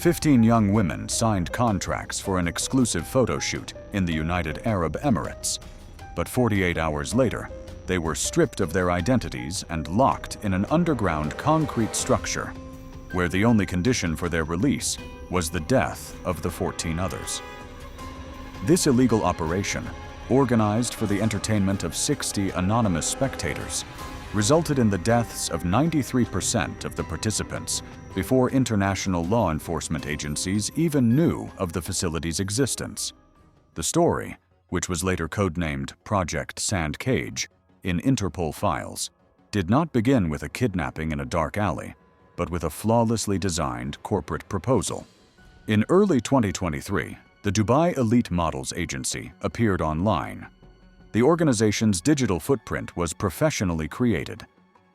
15 young women signed contracts for an exclusive photo shoot in the United Arab Emirates. But 48 hours later, they were stripped of their identities and locked in an underground concrete structure, where the only condition for their release was the death of the 14 others. This illegal operation, organized for the entertainment of 60 anonymous spectators, resulted in the deaths of 93% of the participants before international law enforcement agencies even knew of the facility's existence. The story, which was later codenamed Project Sand Cage in Interpol files, did not begin with a kidnapping in a dark alley, but with a flawlessly designed corporate proposal. In early 2023, the Dubai Elite Models Agency appeared online. The organization's digital footprint was professionally created: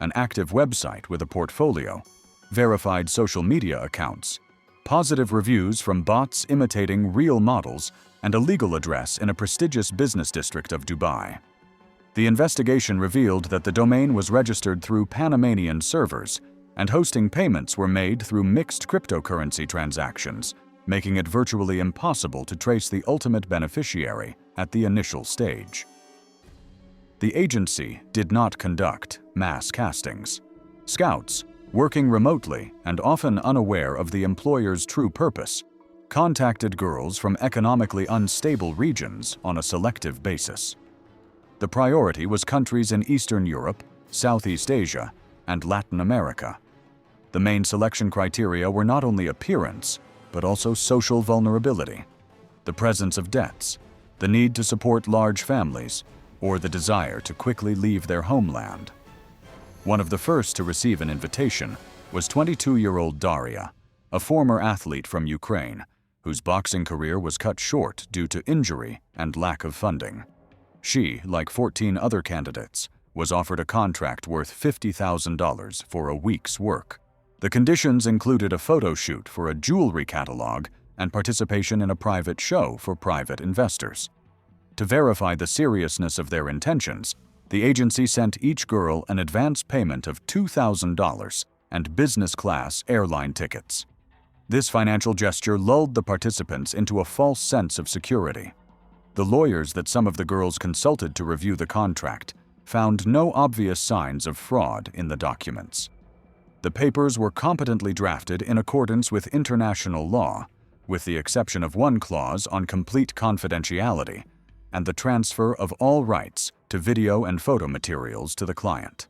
an active website with a portfolio, verified social media accounts, positive reviews from bots imitating real models, and a legal address in a prestigious business district of Dubai. The investigation revealed that the domain was registered through Panamanian servers, and hosting payments were made through mixed cryptocurrency transactions, making it virtually impossible to trace the ultimate beneficiary at the initial stage. The agency did not conduct mass castings. Scouts, working remotely and often unaware of the employer's true purpose, contacted girls from economically unstable regions on a selective basis. The priority was countries in Eastern Europe, Southeast Asia, and Latin America. The main selection criteria were not only appearance, but also social vulnerability, the presence of debts, the need to support large families, or the desire to quickly leave their homeland. One of the first to receive an invitation was 22-year-old Daria, a former athlete from Ukraine, whose boxing career was cut short due to injury and lack of funding. She, like 14 other candidates, was offered a contract worth $50,000 for a week's work. The conditions included a photo shoot for a jewelry catalog and participation in a private show for private investors. To verify the seriousness of their intentions, the agency sent each girl an advance payment of $2,000 and business-class airline tickets. This financial gesture lulled the participants into a false sense of security. The lawyers that some of the girls consulted to review the contract found no obvious signs of fraud in the documents. The papers were competently drafted in accordance with international law, with the exception of one clause on complete confidentiality and the transfer of all rights to video and photo materials to the client.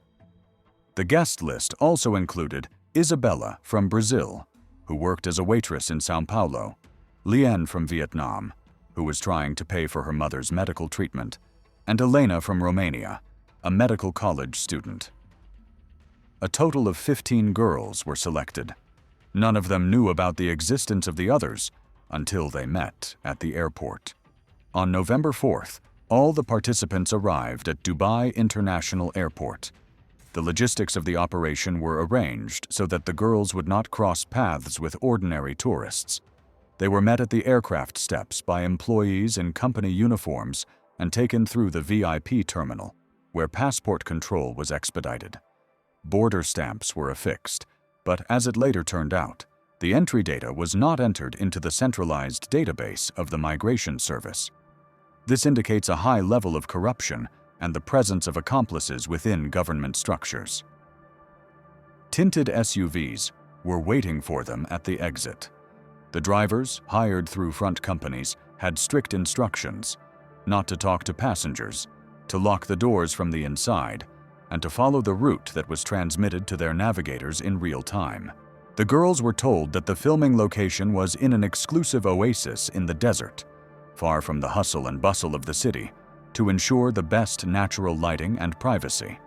The guest list also included Isabella from Brazil, who worked as a waitress in São Paulo, Lien from Vietnam, who was trying to pay for her mother's medical treatment, and Elena from Romania, a medical college student. A total of 15 girls were selected. None of them knew about the existence of the others until they met at the airport. On November 4th, all the participants arrived at Dubai International Airport. The logistics of the operation were arranged so that the girls would not cross paths with ordinary tourists. They were met at the aircraft steps by employees in company uniforms and taken through the VIP terminal, where passport control was expedited. Border stamps were affixed, but as it later turned out, the entry data was not entered into the centralized database of the Migration Service. This indicates a high level of corruption and the presence of accomplices within government structures. Tinted SUVs were waiting for them at the exit. The drivers, hired through front companies, had strict instructions not to talk to passengers, to lock the doors from the inside, and to follow the route that was transmitted to their navigators in real time. The girls were told that the filming location was in an exclusive oasis in the desert, far from the hustle and bustle of the city, to ensure the best natural lighting and privacy.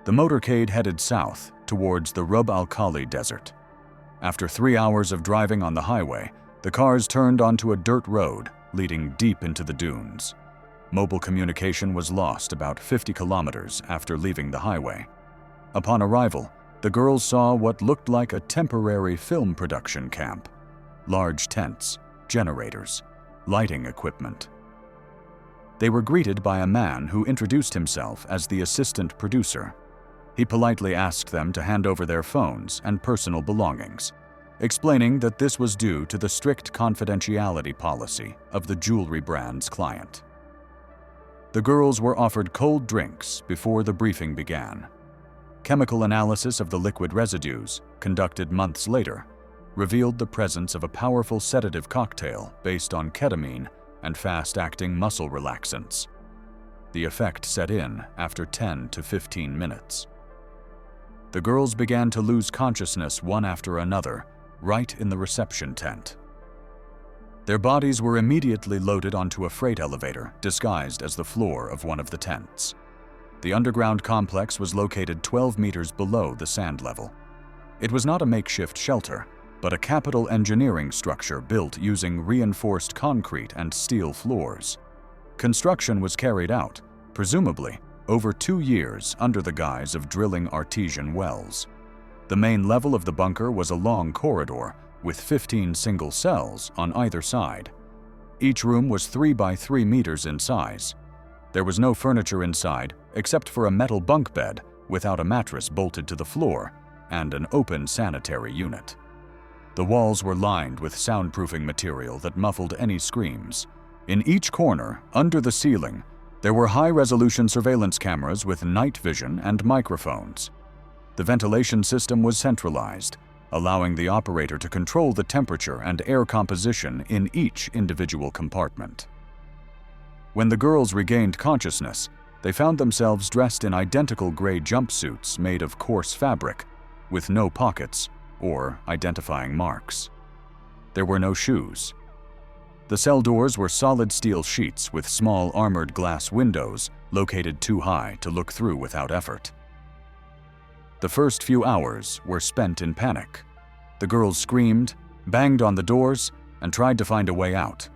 The motorcade headed south towards the Rub al Khali Desert. After 3 hours of driving on the highway, the cars turned onto a dirt road leading deep into the dunes. Mobile communication was lost about 50 kilometers after leaving the highway. Upon arrival, the girls saw what looked like a temporary film production camp: large tents, generators, lighting equipment. They were greeted by a man who introduced himself as the assistant producer. He politely asked them to hand over their phones and personal belongings. explaining that this was due to the strict confidentiality policy of the jewelry brand's client. The girls were offered cold drinks before the briefing began. Chemical analysis of the liquid residues, conducted months later, revealed the presence of a powerful sedative cocktail based on ketamine and fast-acting muscle relaxants. The effect set in after 10 to 15 minutes. The girls began to lose consciousness one after another, right in the reception tent. Their bodies were immediately loaded onto a freight elevator disguised as the floor of one of the tents. The underground complex was located 12 meters below the sand level. It was not a makeshift shelter, but a capital engineering structure built using reinforced concrete and steel floors. Construction was carried out, presumably, over 2 years under the guise of drilling artesian wells. The main level of the bunker was a long corridor with 15 single cells on either side. Each room was 3 by 3 meters in size. There was no furniture inside except for a metal bunk bed without a mattress bolted to the floor and an open sanitary unit. The walls were lined with soundproofing material that muffled any screams. In each corner, under the ceiling, there were high-resolution surveillance cameras with night vision and microphones. The ventilation system was centralized, allowing the operator to control the temperature and air composition in each individual compartment. When the girls regained consciousness, they found themselves dressed in identical gray jumpsuits made of coarse fabric, with no pockets or identifying marks. There were no shoes. The cell doors were solid steel sheets with small armored glass windows located too high to look through without effort. The first few hours were spent in panic. The girls screamed, banged on the doors, and tried to find a way out.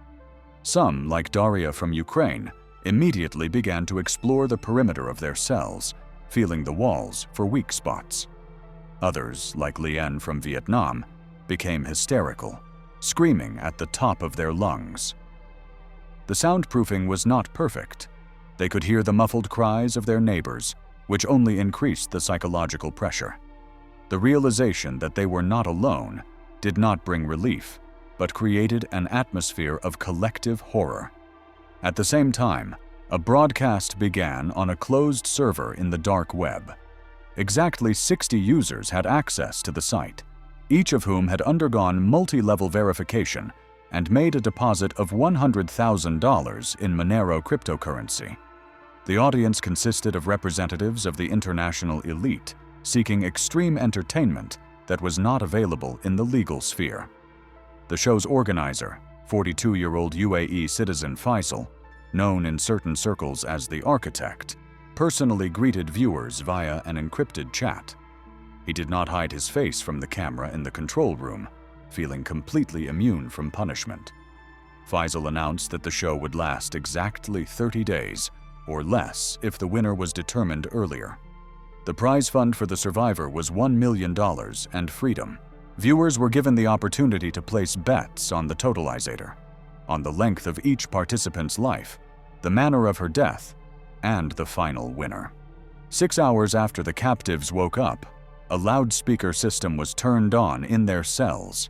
Some, like Daria from Ukraine, immediately began to explore the perimeter of their cells, feeling the walls for weak spots. Others, like Lien from Vietnam, became hysterical, screaming at the top of their lungs. The soundproofing was not perfect. They could hear the muffled cries of their neighbors, which only increased the psychological pressure. The realization that they were not alone did not bring relief, but created an atmosphere of collective horror. At the same time, a broadcast began on a closed server in the dark web. Exactly 60 users had access to the site, each of whom had undergone multi-level verification and made a deposit of $100,000 in Monero cryptocurrency. The audience consisted of representatives of the international elite seeking extreme entertainment that was not available in the legal sphere. The show's organizer, 42-year-old UAE citizen Faisal, known in certain circles as the Architect, personally greeted viewers via an encrypted chat. He did not hide his face from the camera in the control room, feeling completely immune from punishment. Faisal announced that the show would last exactly 30 days, or less if the winner was determined earlier. The prize fund for the survivor was $1 million and freedom. Viewers were given the opportunity to place bets on the totalizator, on the length of each participant's life, the manner of her death, and the final winner. 6 hours after the captives woke up, a loudspeaker system was turned on in their cells.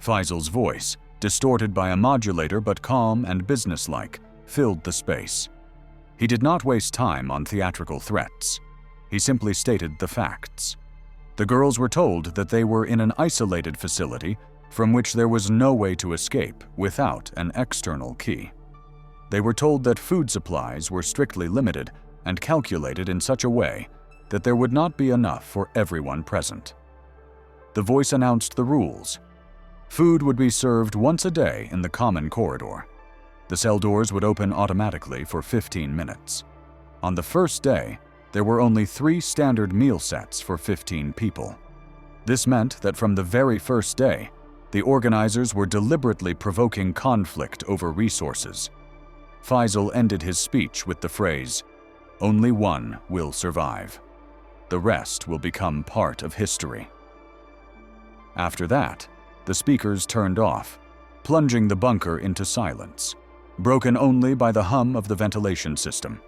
Faisal's voice, distorted by a modulator but calm and businesslike, filled the space. He did not waste time on theatrical threats. He simply stated the facts. The girls were told that they were in an isolated facility from which there was no way to escape without an external key. They were told that food supplies were strictly limited and calculated in such a way that there would not be enough for everyone present. The voice announced the rules. Food would be served once a day in the common corridor. The cell doors would open automatically for 15 minutes. On the first day, there were only 3 standard meal sets for 15 people. This meant that from the very first day, the organizers were deliberately provoking conflict over resources. Faisal ended his speech with the phrase, "Only one will survive. The rest will become part of history." After that, the speakers turned off, plunging the bunker into silence, broken only by the hum of the ventilation system.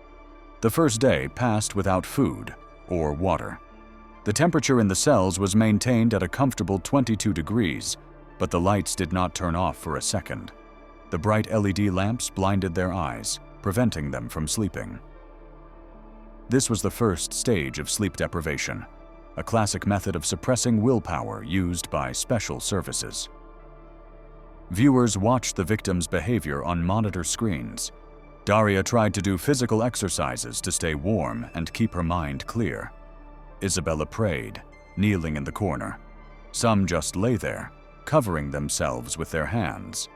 The first day passed without food or water. The temperature in the cells was maintained at a comfortable 22 degrees, but the lights did not turn off for a second. The bright LED lamps blinded their eyes, preventing them from sleeping. This was the first stage of sleep deprivation, a classic method of suppressing willpower used by special services. Viewers watched the victim's behavior on monitor screens. Daria tried to do physical exercises to stay warm and keep her mind clear. Isabella prayed, kneeling in the corner. Some just lay there, covering themselves with their hands.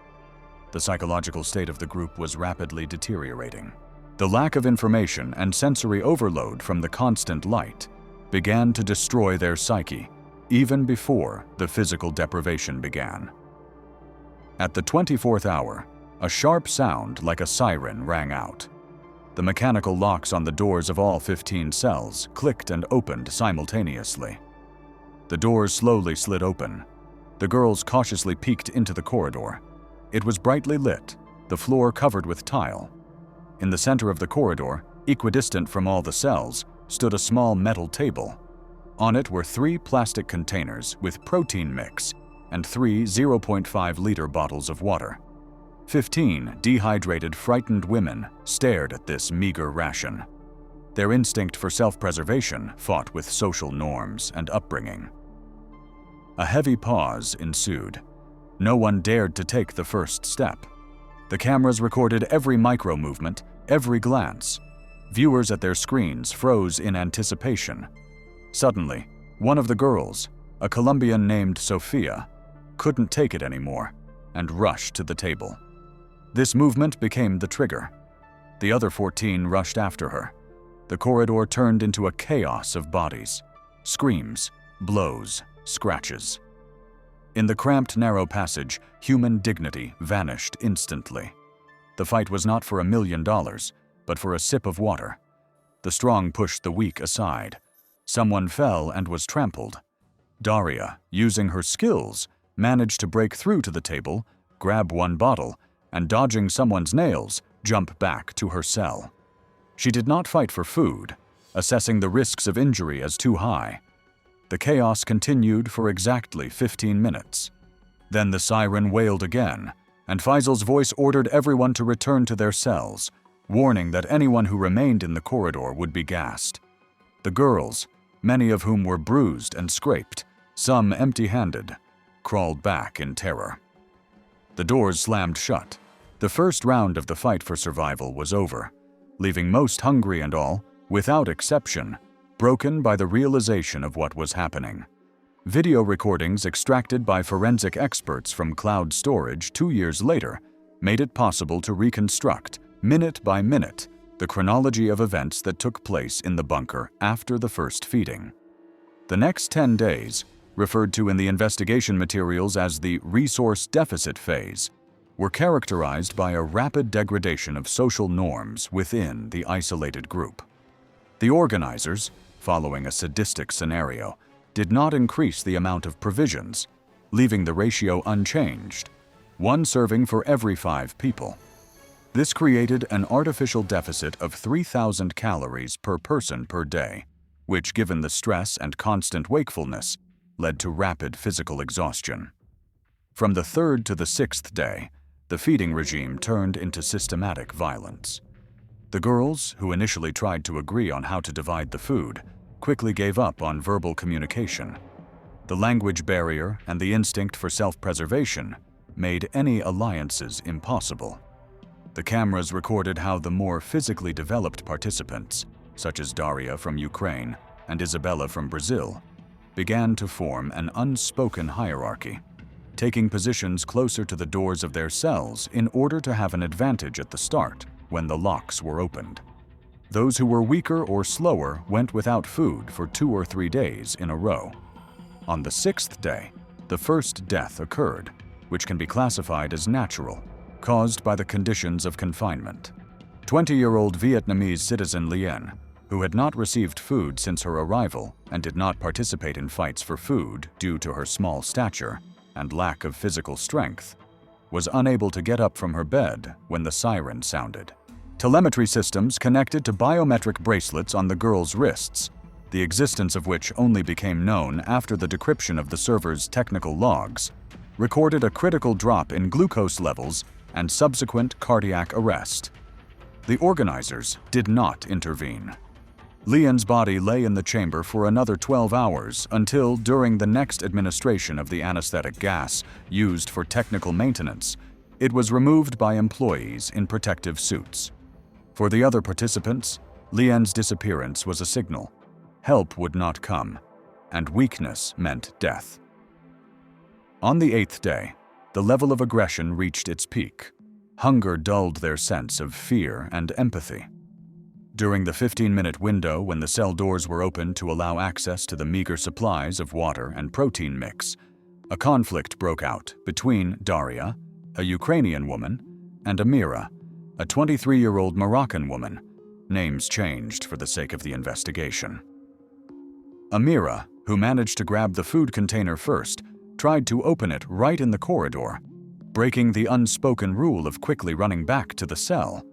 The psychological state of the group was rapidly deteriorating. The lack of information and sensory overload from the constant light began to destroy their psyche, even before the physical deprivation began. At the 24th hour, a sharp sound like a siren rang out. The mechanical locks on the doors of all 15 cells clicked and opened simultaneously. The doors slowly slid open. The girls cautiously peeked into the corridor. It was brightly lit, the floor covered with tile. In the center of the corridor, equidistant from all the cells, stood a small metal table. On it were 3 plastic containers with protein mix and 3 0.5-liter bottles of water. 15 dehydrated, frightened women stared at this meager ration. Their instinct for self-preservation fought with social norms and upbringing. A heavy pause ensued. No one dared to take the first step. The cameras recorded every micro-movement, every glance. Viewers at their screens froze in anticipation. Suddenly, one of the girls, a Colombian named Sofia, couldn't take it anymore and rushed to the table. This movement became the trigger. The other 14 rushed after her. The corridor turned into a chaos of bodies, screams, blows, scratches. In the cramped, narrow passage, human dignity vanished instantly. The fight was not for $1 million, but for a sip of water. The strong pushed the weak aside. Someone fell and was trampled. Daria, using her skills, managed to break through to the table, grab one bottle, and dodging someone's nails, jump back to her cell. She did not fight for food, assessing the risks of injury as too high. The chaos continued for exactly 15 minutes. Then the siren wailed again, and Faisal's voice ordered everyone to return to their cells, warning that anyone who remained in the corridor would be gassed. The girls, many of whom were bruised and scraped, some empty-handed, crawled back in terror. The doors slammed shut. The first round of the fight for survival was over, leaving most hungry and all, without exception, broken by the realization of what was happening. Video recordings extracted by forensic experts from cloud storage 2 years later made it possible to reconstruct, minute by minute, the chronology of events that took place in the bunker after the first feeding. The next 10 days, referred to in the investigation materials as the resource deficit phase, were characterized by a rapid degradation of social norms within the isolated group. The organizers, following a sadistic scenario, did not increase the amount of provisions, leaving the ratio unchanged, 1 serving for every 5 people. This created an artificial deficit of 3,000 calories per person per day, which, given the stress and constant wakefulness, led to rapid physical exhaustion. From the 3rd to the 6th day, the feeding regime turned into systematic violence. The girls, who initially tried to agree on how to divide the food, quickly gave up on verbal communication. The language barrier and the instinct for self-preservation made any alliances impossible. The cameras recorded how the more physically developed participants, such as Daria from Ukraine and Isabella from Brazil, began to form an unspoken hierarchy, taking positions closer to the doors of their cells in order to have an advantage at the start when the locks were opened. Those who were weaker or slower went without food for 2 or 3 days in a row. On the 6th day, the first death occurred, which can be classified as natural, caused by the conditions of confinement. 20-year-old Vietnamese citizen Lien, who had not received food since her arrival and did not participate in fights for food due to her small stature and lack of physical strength, was unable to get up from her bed when the siren sounded. Telemetry systems connected to biometric bracelets on the girls' wrists. the existence of which only became known after the decryption of the server's technical logs, recorded a critical drop in glucose levels and subsequent cardiac arrest. The organizers did not intervene. Lian's body lay in the chamber for another 12 hours until, during the next administration of the anesthetic gas used for technical maintenance, it was removed by employees in protective suits. For the other participants, Lian's disappearance was a signal. Help would not come, and weakness meant death. On the 8th day, the level of aggression reached its peak. Hunger dulled their sense of fear and empathy. During the 15-minute window when the cell doors were opened to allow access to the meager supplies of water and protein mix, a conflict broke out between Daria, a Ukrainian woman, and Amira, a 23-year-old Moroccan woman, names changed for the sake of the investigation. Amira, who managed to grab the food container first, tried to open it right in the corridor, breaking the unspoken rule of quickly running back to the cell.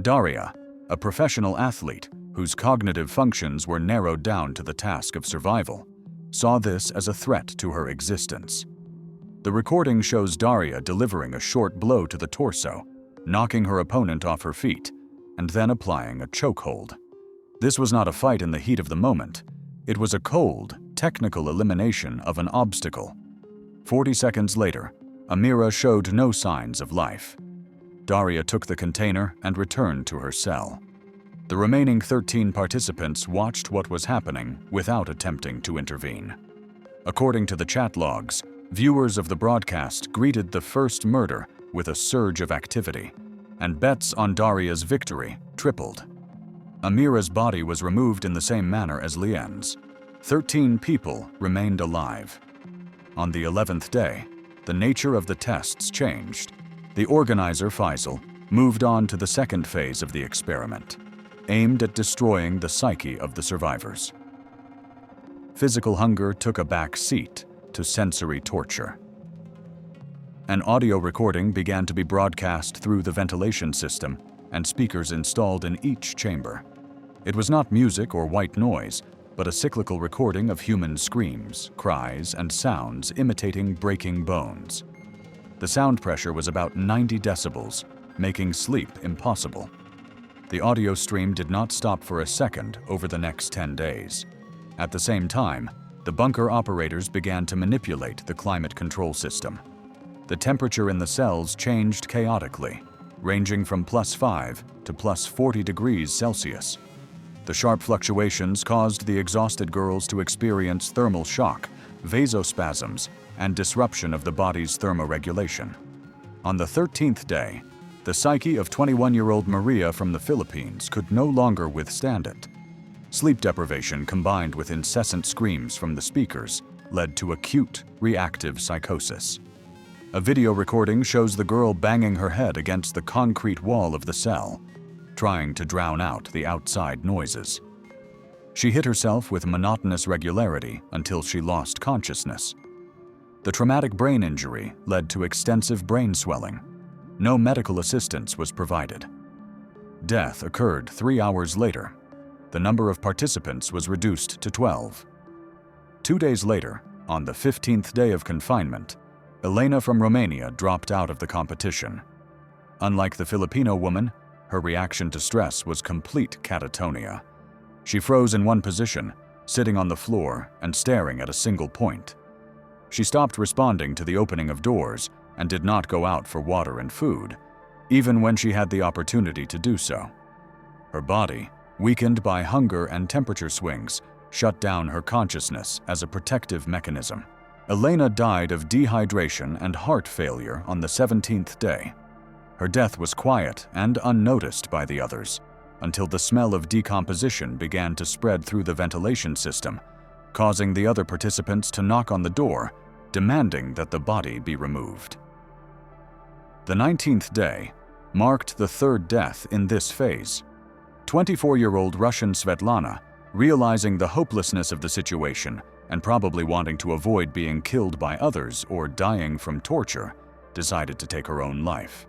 Daria, a professional athlete whose cognitive functions were narrowed down to the task of survival, saw this as a threat to her existence. The recording shows Daria delivering a short blow to the torso, knocking her opponent off her feet, and then applying a chokehold. This was not a fight in the heat of the moment. It was a cold, technical elimination of an obstacle. 40 seconds later, Amira showed no signs of life. Daria took the container and returned to her cell. The remaining 13 participants watched what was happening without attempting to intervene. According to the chat logs, viewers of the broadcast greeted the first murder with a surge of activity, and bets on Daria's victory tripled. Amira's body was removed in the same manner as Lian's. 13 people remained alive. On the 11th day, the nature of the tests changed. The organizer, Faisal, moved on to the second phase of the experiment, aimed at destroying the psyche of the survivors. Physical hunger took a back seat to sensory torture. An audio recording began to be broadcast through the ventilation system and speakers installed in each chamber. It was not music or white noise, but a cyclical recording of human screams, cries, and sounds imitating breaking bones. The sound pressure was about 90 decibels, making sleep impossible. The audio stream did not stop for a second over the next 10 days. At the same time, the bunker operators began to manipulate the climate control system. The temperature in the cells changed chaotically, ranging from +5 to +40 degrees Celsius. The sharp fluctuations caused the exhausted girls to experience thermal shock, vasospasms, and disruption of the body's thermoregulation. On the 13th day, the psyche of 21-year-old Maria from the Philippines could no longer withstand it. Sleep deprivation combined with incessant screams from the speakers led to acute reactive psychosis. A video recording shows the girl banging her head against the concrete wall of the cell, trying to drown out the outside noises. She hit herself with monotonous regularity until she lost consciousness. The traumatic brain injury led to extensive brain swelling. No medical assistance was provided. Death occurred 3 hours later. The number of participants was reduced to 12. 2 days later, on the 15th day of confinement, Elena from Romania dropped out of the competition. Unlike the Filipino woman, her reaction to stress was complete catatonia. She froze in one position, sitting on the floor and staring at a single point. She stopped responding to the opening of doors and did not go out for water and food, even when she had the opportunity to do so. Her body, weakened by hunger and temperature swings, shut down her consciousness as a protective mechanism. Elena died of dehydration and heart failure on the 17th day. Her death was quiet and unnoticed by the others, until the smell of decomposition began to spread through the ventilation system, causing the other participants to knock on the door, demanding that the body be removed. The 19th day marked the third death in this phase. 24-year-old Russian Svetlana, realizing the hopelessness of the situation and probably wanting to avoid being killed by others or dying from torture, decided to take her own life.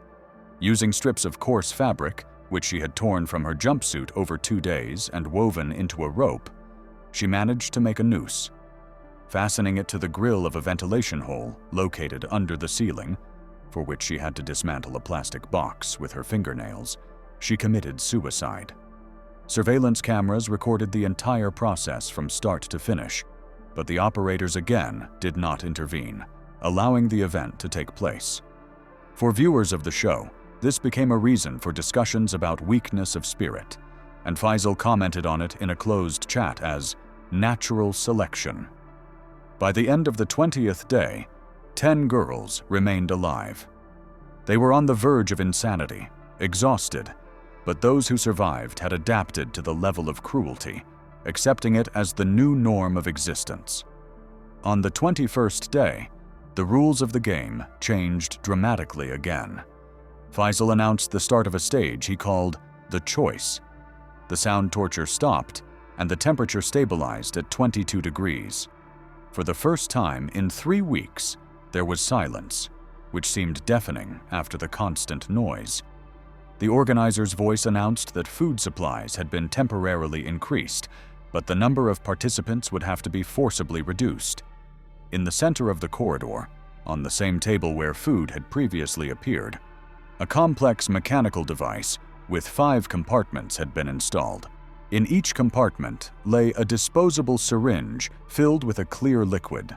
Using strips of coarse fabric, which she had torn from her jumpsuit over 2 days and woven into a rope, she managed to make a noose. Fastening it to the grill of a ventilation hole located under the ceiling, for which she had to dismantle a plastic box with her fingernails, she committed suicide. Surveillance cameras recorded the entire process from start to finish, but the operators again did not intervene, allowing the event to take place. For viewers of the show, this became a reason for discussions about weakness of spirit, and Faisal commented on it in a closed chat as natural selection. By the end of the 20th day, 10 girls remained alive. They were on the verge of insanity, exhausted, but those who survived had adapted to the level of cruelty, accepting it as the new norm of existence. On the 21st day, the rules of the game changed dramatically again. Faisal announced the start of a stage he called The Choice. The sound torture stopped, and the temperature stabilized at 22 degrees. For the first time in 3 weeks, there was silence, which seemed deafening after the constant noise. The organizer's voice announced that food supplies had been temporarily increased, but the number of participants would have to be forcibly reduced. In the center of the corridor, on the same table where food had previously appeared, a complex mechanical device with 5 compartments had been installed. In each compartment lay a disposable syringe filled with a clear liquid.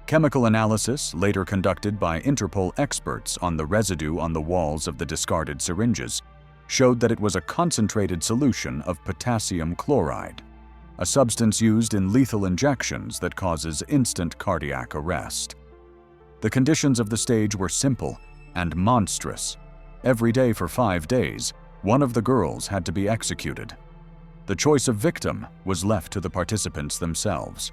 Chemical analysis, later conducted by Interpol experts on the residue on the walls of the discarded syringes, showed that it was a concentrated solution of potassium chloride, a substance used in lethal injections that causes instant cardiac arrest. The conditions of the stage were simple and monstrous. Every day for 5 days, one of the girls had to be executed. The choice of victim was left to the participants themselves.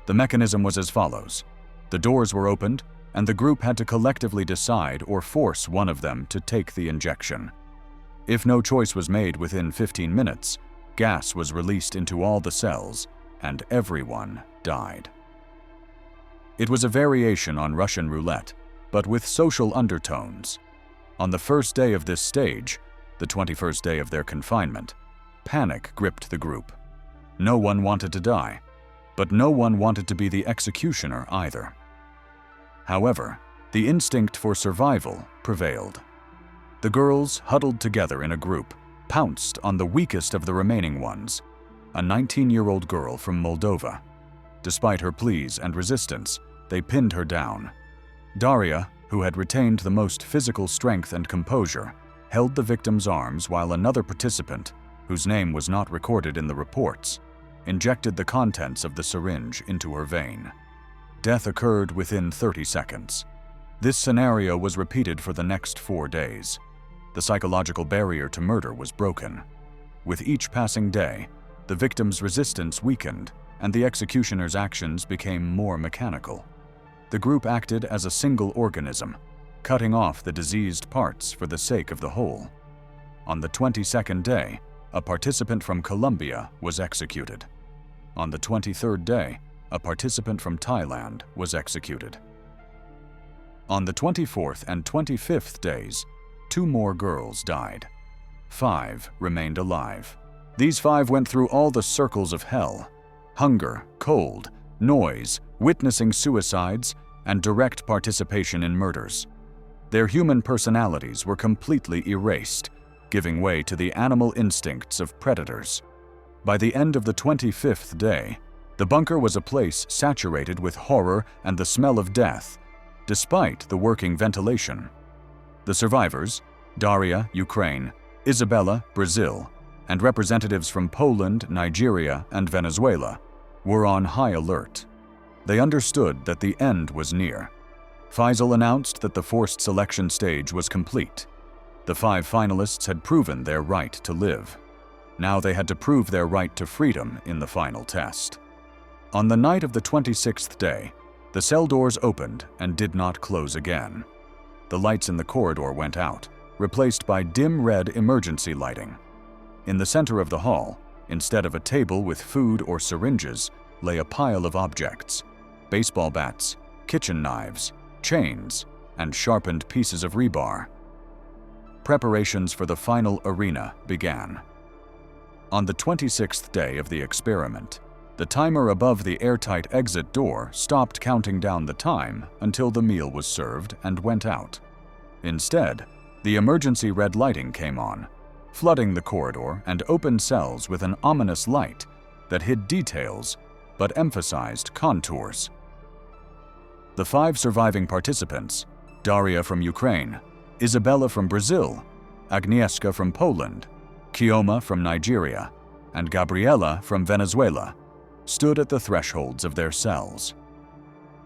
The mechanism was as follows. The doors were opened, and the group had to collectively decide or force one of them to take the injection. If no choice was made within 15 minutes, gas was released into all the cells, and everyone died. It was a variation on Russian roulette, but with social undertones. On the first day of this stage, the 21st day of their confinement, panic gripped the group. No one wanted to die, but no one wanted to be the executioner either. However, the instinct for survival prevailed. The girls, huddled together in a group, pounced on the weakest of the remaining ones, a 19-year-old girl from Moldova. Despite her pleas and resistance, they pinned her down. Daria, who had retained the most physical strength and composure, held the victim's arms while another participant, whose name was not recorded in the reports, injected the contents of the syringe into her vein. Death occurred within 30 seconds. This scenario was repeated for the next 4 days. The psychological barrier to murder was broken. With each passing day, the victim's resistance weakened, and the executioner's actions became more mechanical. The group acted as a single organism, cutting off the diseased parts for the sake of the whole. On the 22nd day, a participant from Colombia was executed. On the 23rd day, a participant from Thailand was executed. On the 24th and 25th days, 2 more girls died. 5 remained alive. These 5 went through all the circles of hell: hunger, cold, noise, witnessing suicides, and direct participation in murders. Their human personalities were completely erased, giving way to the animal instincts of predators. By the end of the 25th day, the bunker was a place saturated with horror and the smell of death, despite the working ventilation. The survivors, Daria, Ukraine, Isabella, Brazil, and representatives from Poland, Nigeria, and Venezuela, were on high alert. They understood that the end was near. Faisal announced that the forced selection stage was complete. The 5 finalists had proven their right to live. Now they had to prove their right to freedom in the final test. On the night of the 26th day, the cell doors opened and did not close again. The lights in the corridor went out, replaced by dim red emergency lighting. In the center of the hall, instead of a table with food or syringes, lay a pile of objects: baseball bats, kitchen knives, chains, and sharpened pieces of rebar. Preparations for the final arena began. On the 26th day of the experiment, The timer above the airtight exit door stopped counting down the time until the meal was served and went out. Instead, the emergency red lighting came on, flooding the corridor and open cells with an ominous light that hid details but emphasized contours. The 5 surviving participants, Daria from Ukraine, Izabela from Brazil, Agnieszka from Poland, Kioma from Nigeria, and Gabriela from Venezuela, stood at the thresholds of their cells.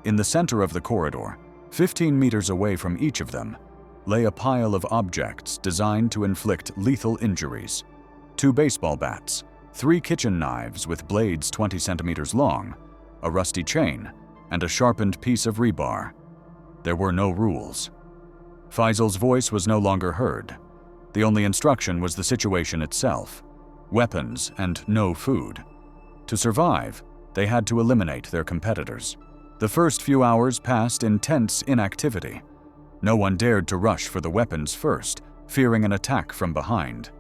In the center of the corridor, 15 meters away from each of them, lay a pile of objects designed to inflict lethal injuries: 2 baseball bats, 3 kitchen knives with blades 20 centimeters long, a rusty chain, and a sharpened piece of rebar. There were no rules. Faisal's voice was no longer heard. The only instruction was the situation itself: weapons and no food. To survive, they had to eliminate their competitors. The first few hours passed in tense inactivity. No one dared to rush for the weapons first, fearing an attack from behind.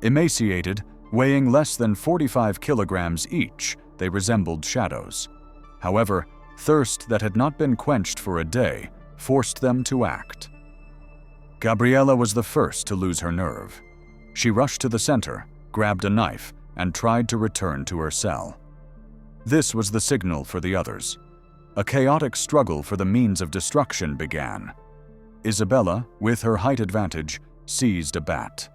Emaciated, weighing less than 45 kilograms each, they resembled shadows. However, thirst that had not been quenched for a day forced them to act. Gabriela was the first to lose her nerve. She rushed to the center, grabbed a knife, and tried to return to her cell. This was the signal for the others. A chaotic struggle for the means of destruction began. Izabela, with her height advantage, seized a bat.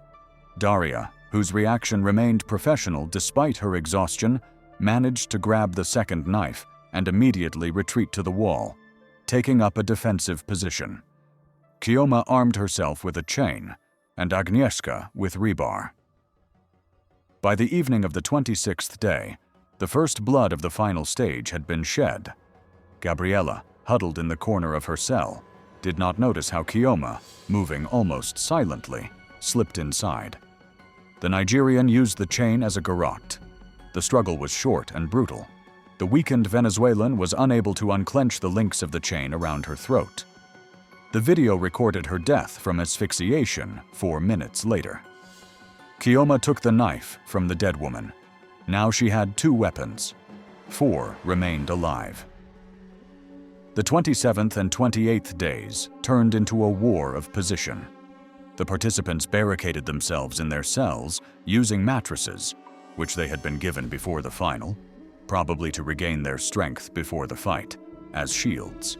Daria, whose reaction remained professional despite her exhaustion, managed to grab the second knife and immediately retreat to the wall, taking up a defensive position. Kioma armed herself with a chain, and Agnieszka with rebar. By the evening of the 26th day, the first blood of the final stage had been shed. Gabriela, huddled in the corner of her cell, did not notice how Kioma, moving almost silently, slipped inside. The Nigerian used the chain as a garrote. The struggle was short and brutal. The weakened Venezuelan was unable to unclench the links of the chain around her throat. The video recorded her death from asphyxiation 4 minutes later. Kioma took the knife from the dead woman. Now she had 2 weapons. 4 remained alive. The 27th and 28th days turned into a war of position. The participants barricaded themselves in their cells using mattresses, which they had been given before the final, probably to regain their strength before the fight, as shields.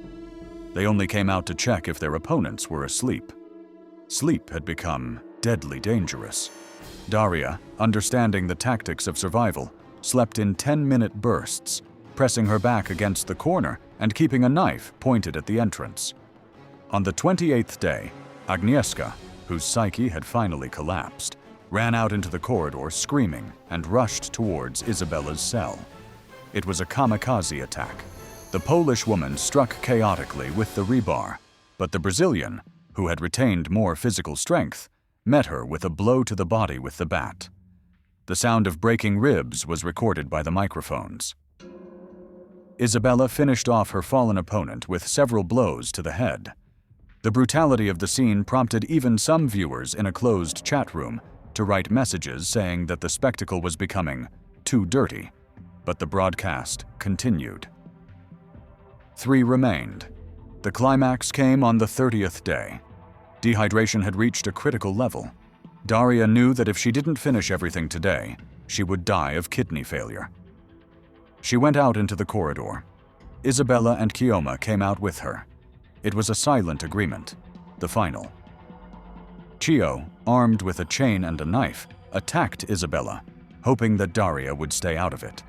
They only came out to check if their opponents were asleep. Sleep had become deadly dangerous. Daria, understanding the tactics of survival, slept in 10-minute bursts, pressing her back against the corner and keeping a knife pointed at the entrance. On the 28th day, Agnieszka, whose psyche had finally collapsed, ran out into the corridor screaming and rushed towards Izabela's cell. It was a kamikaze attack. The Polish woman struck chaotically with the rebar, but the Brazilian, who had retained more physical strength, met her with a blow to the body with the bat. The sound of breaking ribs was recorded by the microphones. Izabela finished off her fallen opponent with several blows to the head. The brutality of the scene prompted even some viewers in a closed chat room to write messages saying that the spectacle was becoming too dirty, but the broadcast continued. 3 remained. The climax came on the 30th day. Dehydration had reached a critical level. Daria knew that if she didn't finish everything today, she would die of kidney failure. She went out into the corridor. Izabela and Kioma came out with her. It was a silent agreement, the final. Chio, armed with a chain and a knife, attacked Izabela, hoping that Daria would stay out of it.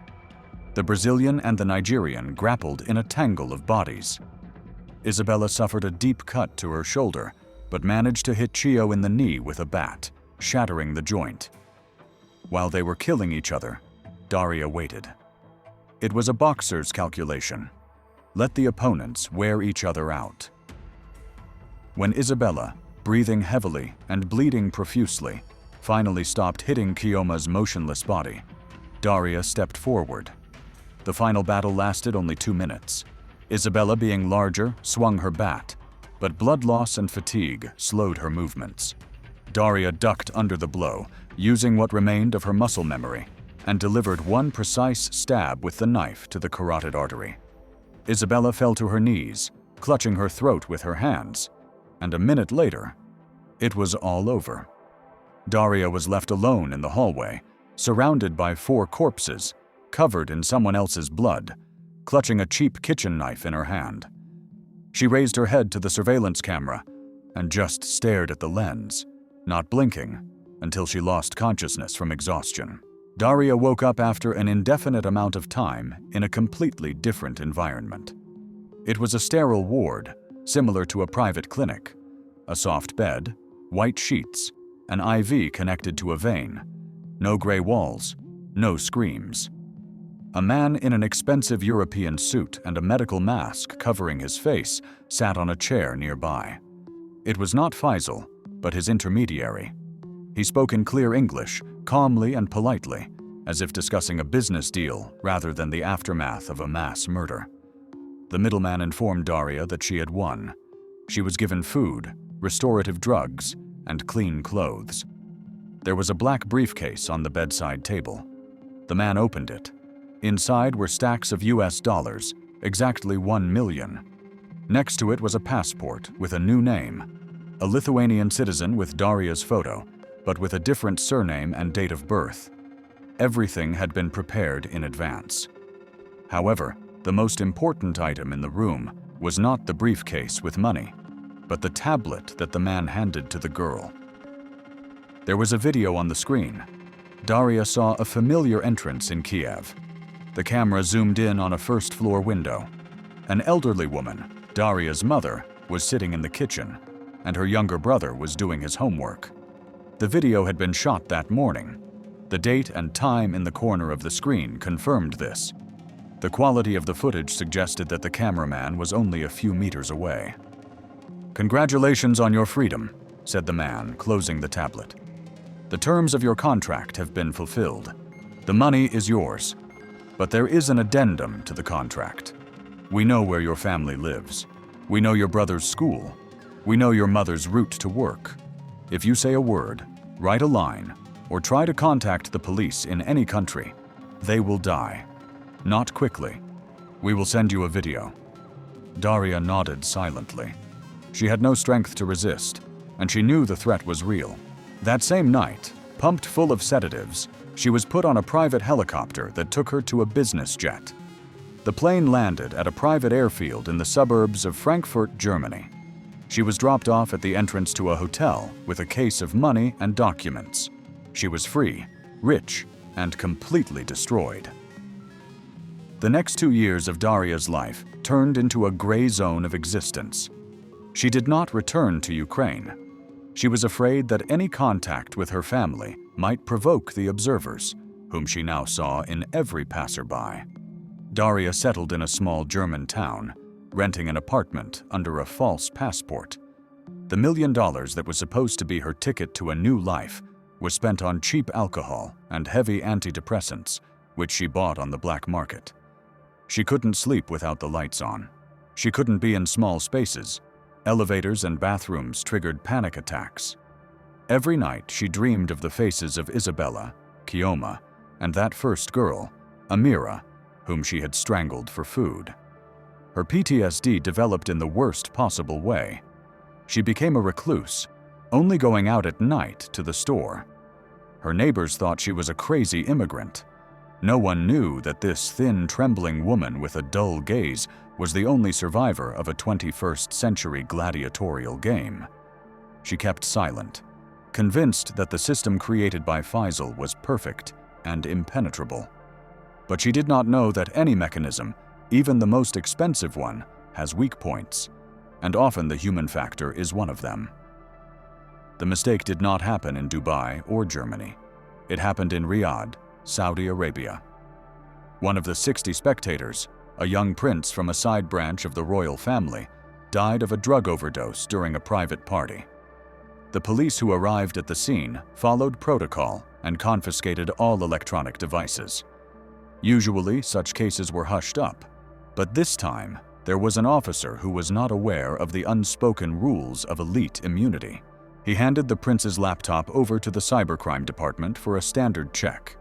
The Brazilian and the Nigerian grappled in a tangle of bodies. Izabela suffered a deep cut to her shoulder, but managed to hit Chio in the knee with a bat, shattering the joint. While they were killing each other, Daria waited. It was a boxer's calculation. Let the opponents wear each other out. When Izabela, breathing heavily and bleeding profusely, finally stopped hitting Kioma's motionless body, Daria stepped forward. The final battle lasted only 2 minutes. Izabela, being larger, swung her bat, but blood loss and fatigue slowed her movements. Daria ducked under the blow, using what remained of her muscle memory, and delivered one precise stab with the knife to the carotid artery. Isabella fell to her knees, clutching her throat with her hands, and a minute later, it was all over. Daria was left alone in the hallway, surrounded by 4 corpses, covered in someone else's blood, clutching a cheap kitchen knife in her hand. She raised her head to the surveillance camera and just stared at the lens, not blinking, until she lost consciousness from exhaustion. Daria woke up after an indefinite amount of time in a completely different environment. It was a sterile ward, similar to a private clinic. A soft bed, white sheets, an IV connected to a vein, no gray walls, no screams. A man in an expensive European suit and a medical mask covering his face sat on a chair nearby. It was not Faisal, but his intermediary. He spoke in clear English, calmly and politely, as if discussing a business deal rather than the aftermath of a mass murder. The middleman informed Daria that she had won. She was given food, restorative drugs, and clean clothes. There was a black briefcase on the bedside table. The man opened it. Inside were stacks of US dollars, exactly 1 million. Next to it was a passport with a new name, a Lithuanian citizen with Daria's photo, but with a different surname and date of birth. Everything had been prepared in advance. However, the most important item in the room was not the briefcase with money, but the tablet that the man handed to the girl. There was a video on the screen. Daria saw a familiar entrance in Kiev. The camera zoomed in on a first-floor window. An elderly woman, Daria's mother, was sitting in the kitchen, and her younger brother was doing his homework. The video had been shot that morning. The date and time in the corner of the screen confirmed this. The quality of the footage suggested that the cameraman was only a few meters away. "Congratulations on your freedom," said the man, closing the tablet. "The terms of your contract have been fulfilled. The money is yours. But there is an addendum to the contract. We know where your family lives. We know your brother's school. We know your mother's route to work. If you say a word, write a line, or try to contact the police in any country, they will die. Not quickly. We will send you a video." Daria nodded silently. She had no strength to resist, and she knew the threat was real. That same night, pumped full of sedatives, she was put on a private helicopter that took her to a business jet. The plane landed at a private airfield in the suburbs of Frankfurt, Germany. She was dropped off at the entrance to a hotel with a case of money and documents. She was free, rich, and completely destroyed. The next 2 years of Daria's life turned into a gray zone of existence. She did not return to Ukraine. She was afraid that any contact with her family might provoke the observers, whom she now saw in every passerby. Daria settled in a small German town, renting an apartment under a false passport. The $1 million that was supposed to be her ticket to a new life was spent on cheap alcohol and heavy antidepressants, which she bought on the black market. She couldn't sleep without the lights on. She couldn't be in small spaces. Elevators and bathrooms triggered panic attacks. Every night she dreamed of the faces of Isabella, Kioma, and that first girl, Amira, whom she had strangled for food. Her PTSD developed in the worst possible way. She became a recluse, only going out at night to the store. Her neighbors thought she was a crazy immigrant. No one knew that this thin, trembling woman with a dull gaze was the only survivor of a 21st century gladiatorial game. She kept silent, convinced that the system created by Faisal was perfect and impenetrable. But she did not know that any mechanism, even the most expensive one, has weak points, and often the human factor is one of them. The mistake did not happen in Dubai or Germany. It happened in Riyadh, Saudi Arabia. One of the 60 spectators, a young prince from a side branch of the royal family, died of a drug overdose during a private party. The police who arrived at the scene followed protocol and confiscated all electronic devices. Usually, such cases were hushed up, but this time, there was an officer who was not aware of the unspoken rules of elite immunity. He handed the prince's laptop over to the cybercrime department for a standard check.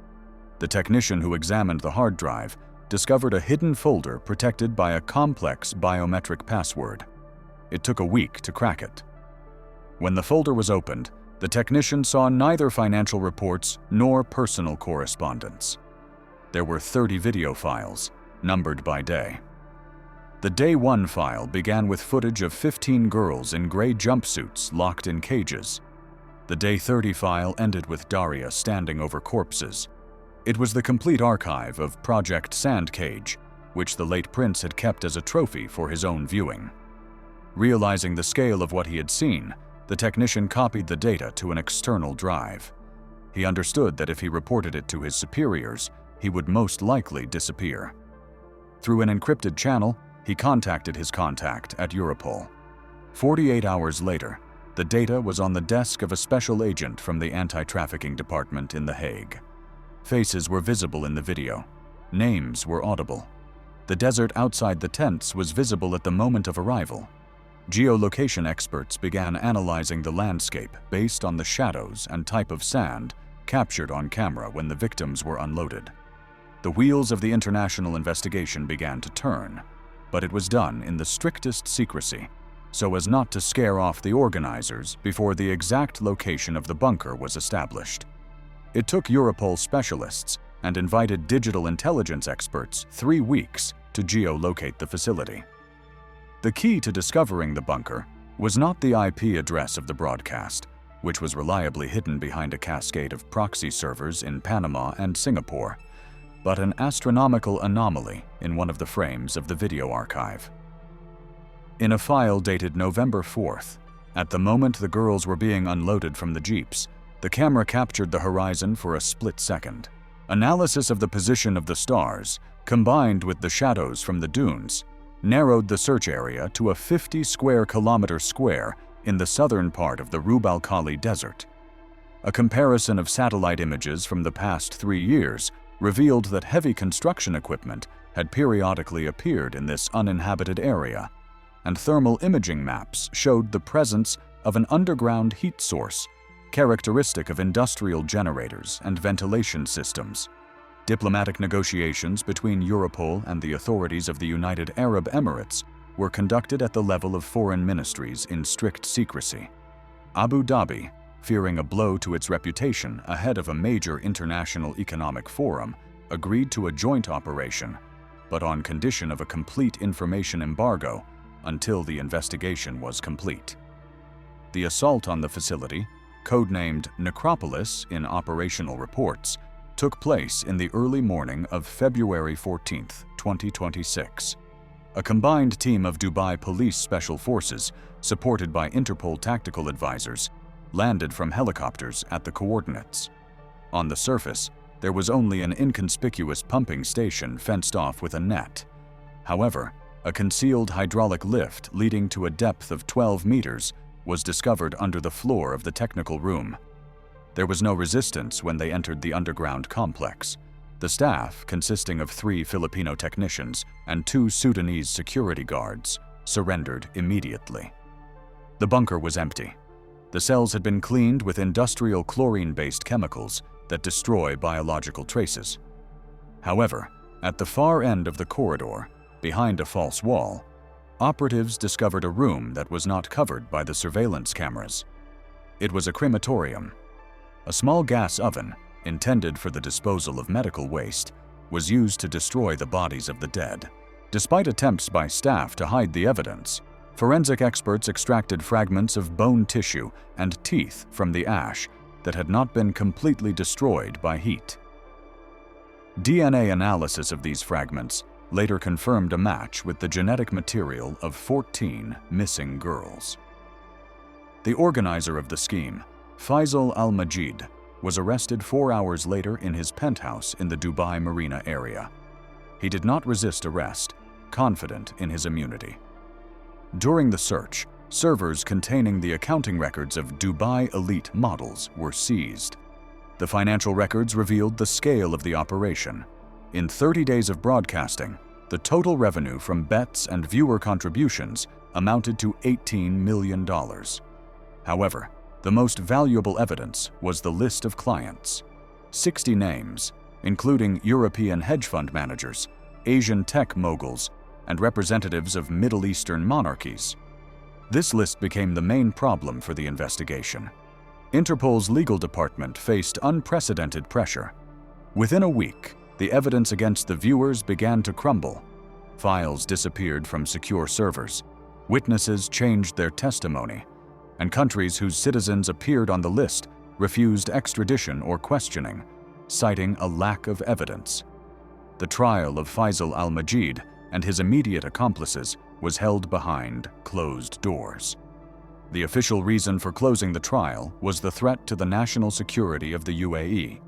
The technician who examined the hard drive discovered a hidden folder protected by a complex biometric password. It took a week to crack it. When the folder was opened, the technician saw neither financial reports nor personal correspondence. There were 30 video files, numbered by day. The Day 1 file began with footage of 15 girls in gray jumpsuits locked in cages. The Day 30 file ended with Daria standing over corpses. It was the complete archive of Project Sandcage, which the late prince had kept as a trophy for his own viewing. Realizing the scale of what he had seen, the technician copied the data to an external drive. He understood that if he reported it to his superiors, he would most likely disappear. Through an encrypted channel, he contacted his contact at Europol. 48 hours later, the data was on the desk of a special agent from the anti-trafficking department in The Hague. Faces were visible in the video. Names were audible. The desert outside the tents was visible at the moment of arrival. Geolocation experts began analyzing the landscape based on the shadows and type of sand captured on camera when the victims were unloaded. The wheels of the international investigation began to turn, but it was done in the strictest secrecy, so as not to scare off the organizers before the exact location of the bunker was established. It took Europol specialists and invited digital intelligence experts 3 weeks to geolocate the facility. The key to discovering the bunker was not the IP address of the broadcast, which was reliably hidden behind a cascade of proxy servers in Panama and Singapore, but an astronomical anomaly in one of the frames of the video archive. In a file dated November 4th, at the moment the girls were being unloaded from the jeeps, the camera captured the horizon for a split second. Analysis of the position of the stars, combined with the shadows from the dunes, narrowed the search area to a 50 square kilometer square in the southern part of the Rub al Khali Desert. A comparison of satellite images from the past 3 years revealed that heavy construction equipment had periodically appeared in this uninhabited area, and thermal imaging maps showed the presence of an underground heat source, characteristic of industrial generators and ventilation systems. Diplomatic negotiations between Europol and the authorities of the United Arab Emirates were conducted at the level of foreign ministries in strict secrecy. Abu Dhabi, fearing a blow to its reputation ahead of a major international economic forum, agreed to a joint operation, but on condition of a complete information embargo until the investigation was complete. The assault on the facility, codenamed Necropolis in operational reports, took place in the early morning of February 14, 2026. A combined team of Dubai Police Special Forces, supported by Interpol tactical advisors, landed from helicopters at the coordinates. On the surface, there was only an inconspicuous pumping station fenced off with a net. However, a concealed hydraulic lift leading to a depth of 12 meters was discovered under the floor of the technical room. There was no resistance when they entered the underground complex. The staff, consisting of 3 Filipino technicians and 2 Sudanese security guards, surrendered immediately. The bunker was empty. The cells had been cleaned with industrial chlorine-based chemicals that destroy biological traces. However, at the far end of the corridor, behind a false wall, operatives discovered a room that was not covered by the surveillance cameras. It was a crematorium. A small gas oven, intended for the disposal of medical waste, was used to destroy the bodies of the dead. Despite attempts by staff to hide the evidence, forensic experts extracted fragments of bone tissue and teeth from the ash that had not been completely destroyed by heat. DNA analysis of these fragments later confirmed a match with the genetic material of 14 missing girls. The organizer of the scheme, Faisal Al-Majid, was arrested 4 hours later in his penthouse in the Dubai Marina area. He did not resist arrest, confident in his immunity. During the search, servers containing the accounting records of Dubai Elite models were seized. The financial records revealed the scale of the operation. In 30 days of broadcasting, the total revenue from bets and viewer contributions amounted to $18 million. However, the most valuable evidence was the list of clients. 60 names, including European hedge fund managers, Asian tech moguls, and representatives of Middle Eastern monarchies. This list became the main problem for the investigation. Interpol's legal department faced unprecedented pressure. Within a week, the evidence against the viewers began to crumble. Files disappeared from secure servers, witnesses changed their testimony, and countries whose citizens appeared on the list refused extradition or questioning, citing a lack of evidence. The trial of Faisal al-Majid and his immediate accomplices was held behind closed doors. The official reason for closing the trial was the threat to the national security of the UAE.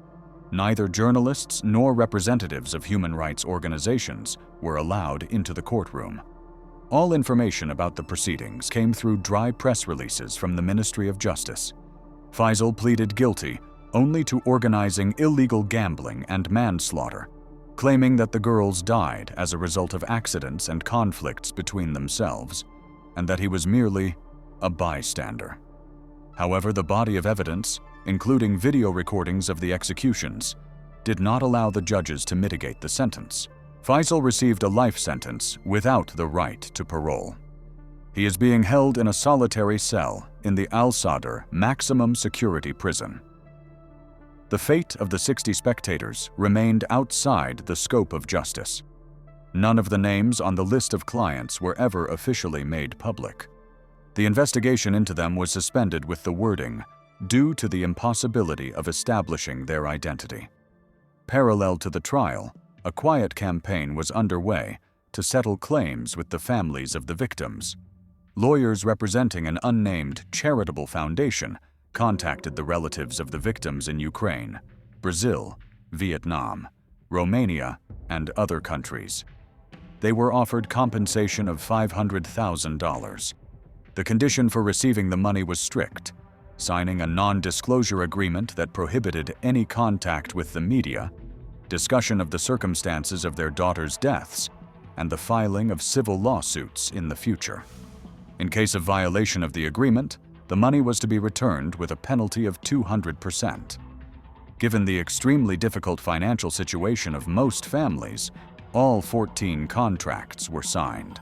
Neither journalists nor representatives of human rights organizations were allowed into the courtroom. All information about the proceedings came through dry press releases from the Ministry of Justice. Faisal pleaded guilty only to organizing illegal gambling and manslaughter, claiming that the girls died as a result of accidents and conflicts between themselves, and that he was merely a bystander. However, the body of evidence, including video recordings of the executions, did not allow the judges to mitigate the sentence. Faisal received a life sentence without the right to parole. He is being held in a solitary cell in the Al Sadr maximum security prison. The fate of the 60 spectators remained outside the scope of justice. None of the names on the list of clients were ever officially made public. The investigation into them was suspended with the wording, "due to the impossibility of establishing their identity." Parallel to the trial, a quiet campaign was underway to settle claims with the families of the victims. Lawyers representing an unnamed charitable foundation contacted the relatives of the victims in Ukraine, Brazil, Vietnam, Romania, and other countries. They were offered compensation of $500,000. The condition for receiving the money was strict: signing a non-disclosure agreement that prohibited any contact with the media, discussion of the circumstances of their daughters' deaths, and the filing of civil lawsuits in the future. In case of violation of the agreement, the money was to be returned with a penalty of 200%. Given the extremely difficult financial situation of most families, all 14 contracts were signed.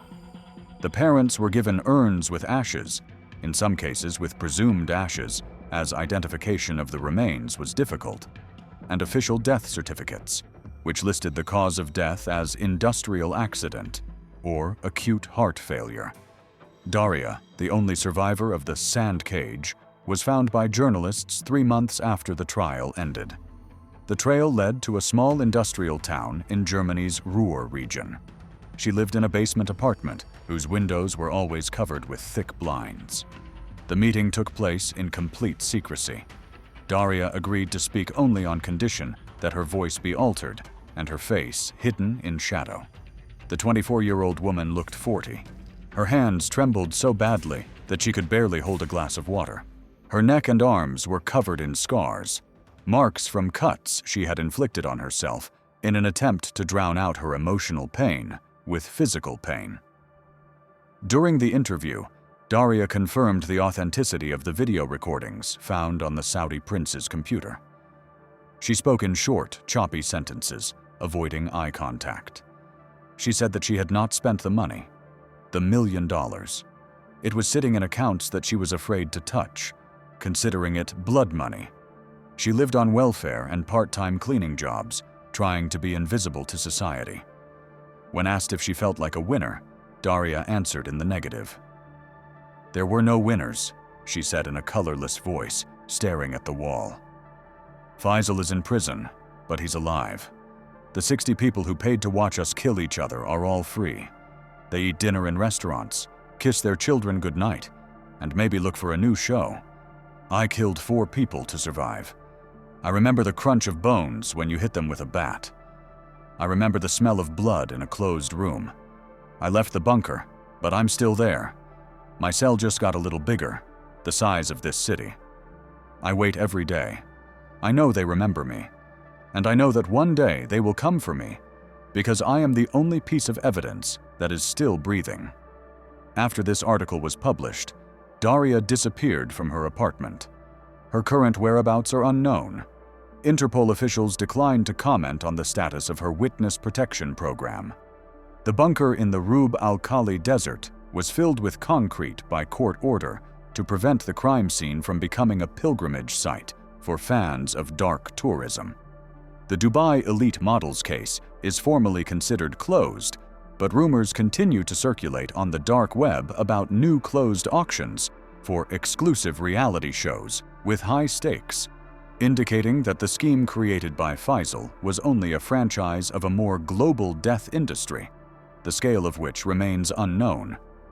The parents were given urns with ashes, in some cases with presumed ashes, as identification of the remains was difficult, and official death certificates, which listed the cause of death as industrial accident or acute heart failure. Daria, the only survivor of the sand cage, was found by journalists 3 months after the trial ended. The trail led to a small industrial town in Germany's Ruhr region. She lived in a basement apartment whose windows were always covered with thick blinds. The meeting took place in complete secrecy. Daria agreed to speak only on condition that her voice be altered and her face hidden in shadow. The 24-year-old woman looked 40. Her hands trembled so badly that she could barely hold a glass of water. Her neck and arms were covered in scars, marks from cuts she had inflicted on herself in an attempt to drown out her emotional pain with physical pain. During the interview, Daria confirmed the authenticity of the video recordings found on the Saudi prince's computer. She spoke in short, choppy sentences, avoiding eye contact. She said that she had not spent the money, the $1 million. It was sitting in accounts that she was afraid to touch, considering it blood money. She lived on welfare and part-time cleaning jobs, trying to be invisible to society. When asked if she felt like a winner, Daria answered in the negative. "There were no winners," she said in a colorless voice, staring at the wall. "Faisal is in prison, but he's alive. The 60 people who paid to watch us kill each other are all free. They eat dinner in restaurants, kiss their children goodnight, and maybe look for a new show. I killed 4 people to survive. I remember the crunch of bones when you hit them with a bat. I remember the smell of blood in a closed room. I left the bunker, but I'm still there. My cell just got a little bigger, the size of this city. I wait every day. I know they remember me, and I know that one day they will come for me, because I am the only piece of evidence that is still breathing." After this article was published, Daria disappeared from her apartment. Her current whereabouts are unknown. Interpol officials declined to comment on the status of her witness protection program. The bunker in the Rub al-Khali Desert was filled with concrete by court order to prevent the crime scene from becoming a pilgrimage site for fans of dark tourism. The Dubai Elite Models case is formally considered closed, but rumors continue to circulate on the dark web about new closed auctions for exclusive reality shows with high stakes, indicating that the scheme created by Faisal was only a franchise of a more global death industry, the scale of which remains unknown.